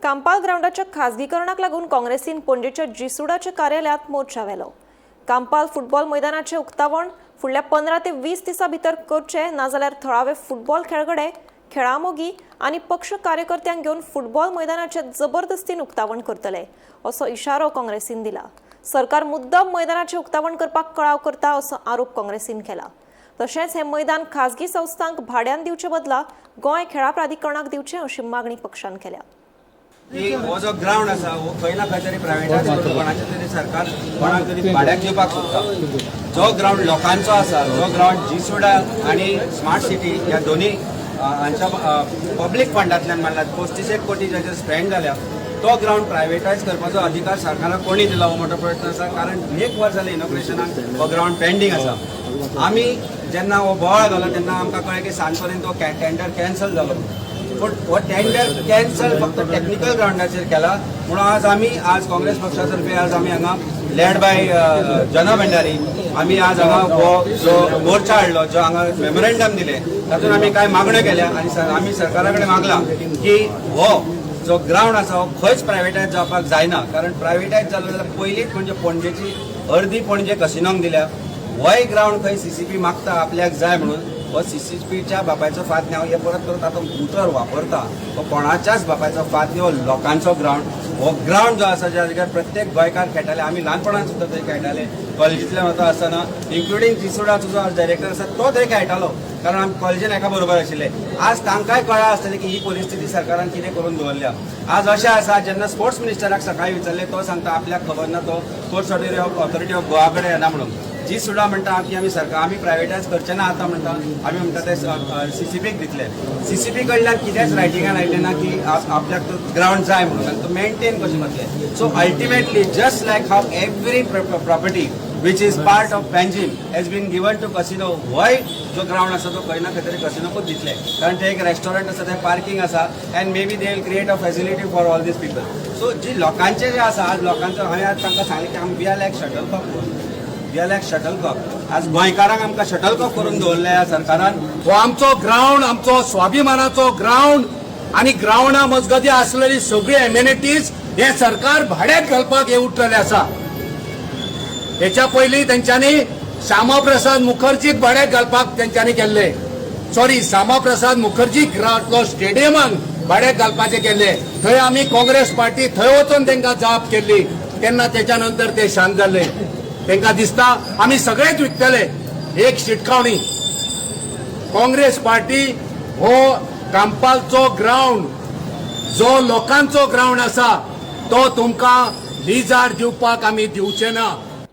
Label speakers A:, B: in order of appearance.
A: कांपाल ग्राउंडाच्या खाजगीकरणाक लागून काँग्रेसीन पणजेच्या जिसुडाच्या कार्यालयात मोर्चा व्हेलो। कांपाल फुटबॉल मैदानाचे उक्तावण फुडल्या 15 ते 20 दिसां भितर करचे, नाजाल्यार थळावे फुटबॉल खेळगडे, खेळामोगी आनी पक्ष कार्यकर्त्यांक घेवन फुटबॉल मैदानाचे जबरदस्तीन उक्तावण करतले असो इशारो काँग्रेसीन दिला। सरकार मुद्दम मैदानाचे उक्तावण करपाक कळाव करता असो आरोप काँग्रेसीन केला। तशेंच हे मैदान खाजगी संस्थांक भाड्यान दिवचे बदला गोंय खेळा प्राधिकरणाक दिवचे अशी मागणी पक्षान केल्या।
B: हो जो ग्राउंड आसा हो खंय ना खंय तरी प्रायवेटायज करून कोणाचे तरी सरकार कोणाक तरी भाड्याक दिवपाक सोदता। जो ग्राउंड लोकांचो आसा, जो ग्राउंड जिसुडा आणि स्मार्ट सिटी ह्या दोन्ही हांच्या पब्लीक फंडांतल्यान मारल्यात 35 कोटी जाचेर स्पेंड जाल्या, तो ग्राउंड प्रायवेटायज करपाचो अधिकार सरकाराक कोणी दिला हो मोठो प्रश्न आसा। कारण 1 वर्स जालें इनॉग्रेशनाक हो ग्राउंड पेंडींग आसा। आमी जेन्ना हो बोवाळ जालो तेन्ना आमकां कळ्ळें की सांज पर्यंत हो टेंडर कॅन्सल जालो, पण हो टेंडर कॅन्सल फक्त टेक्निकल ग्राउंडाचेर केला। म्हणून आज काँग्रेस पक्षातर्फे आमी हांगा लेड बाय जना भंडारी आमी आज हांगा हो जो मोर्चा हाडलो, जो हांगा मेमोरेंडम दिले, तातूंत आमी कांय मागण्यो केल्या आनी आमी सरकारा कडेन मागला की हो जो ग्राउंड आसा हो खंयच प्रायवेटायज जावपाक जायना। कारण प्रायवेटायज जालो जाल्यार पयलींच म्हणजे पणजेची अर्दी पणजे कसिनोंक दिल्या। होय ग्राउंड खंय सीसीपी मागता आपल्याक जाय म्हणून, हो सीसीपीच्या बापायचो फात न्ही। हांव हे परत परत आतां उतर वापरता, हो कोणाच्याच बापायचो फात न्ही, हो लोकांचो ग्राउंड। हो ग्राउंड जो आसा ज्या जाग्यार प्रत्येक गोंयकार खेळटाले, आमी ल्हानपणांत सुद्दां थंय खेळटाले, कॉलेजींतल्यान वता आसतना इन्क्लुडींग जिसुडाचो जो डायरेक्टर आसा तो थंय खेळटालो, कारण आमी कॉलेजीन एका बरोबर आशिल्ले। आज तांकांय कळ्ळां आसतलें की ही परिस्थिती सरकारान कितें करून दवरल्या। आज अशें आसा जेन्ना स्पोर्ट्स मिनिस्टराक सकाळीं विचारलें तो सांगता आपल्याक खबर ना, तो स्पोर्ट्स ऑथॉरिटी ऑफ गोवा कडेन येना म्हणून। जिसुडा म्हणटा की आमी प्रायवेटायज करचे ना आतां म्हणटा, आमी म्हणटा ते सीसीपीक दितले। सीसीपी कडल्यान कितेंच रायटिंगान आयिल्लें ना की आपल्याक तो ग्राउंड जाय म्हणून, आनी तो मेंटेन कशें करतले। So ultimately just like have every property which is part of Panjim has been given to casino, why जो ग्राउंड आसा तो खंय ना खंय तरी कसिनोकूच दितले, कारण ते एक रेस्टॉरंट आसा, थंय पार्किंग आसा, and may be they will create a facility for all these people. So जी लोकांचे जे आसा आज लोकांचो, हांवें आज तांकां सांगलें की आमी वी आर लायक शटलकॉक आज गोंयकारांक आमकां शटलकॉक करून दवरले ह्या सरकारान।
C: हो आमचो ग्राउंड, आमचो स्वाभिमानाचो ग्राउंड, आणि ग्राउंडा मजगती असलेली सगळी एम्युनिटीज हे सरकार भाड्याक घालपाक उठलेले आसा। हेच्या पयलीं तेंच्यांनी श्यामाप्रसाद मुखर्जीक भाड्याक घालपाक तेंच्यांनी केल्ले, सॉरी श्यामाप्रसाद मुखर्जी स्टेडियमाक भाड्याक घालपाचें केल्ले। थंय आमी काँग्रेस पार्टी थंय वचून तेंकां जाप केल्ली, तेन्ना तेच्या नंतर ते शांत जाले। तेंकां दिसता आमी सगळेच विकतले। एक शिटकावणी, काँग्रेस पार्टी हो कांपालचो ग्राउंड जो लोकांचो ग्राउंड आसा तो तुमकां लिजार दिवपाक आमी दिवचे ना।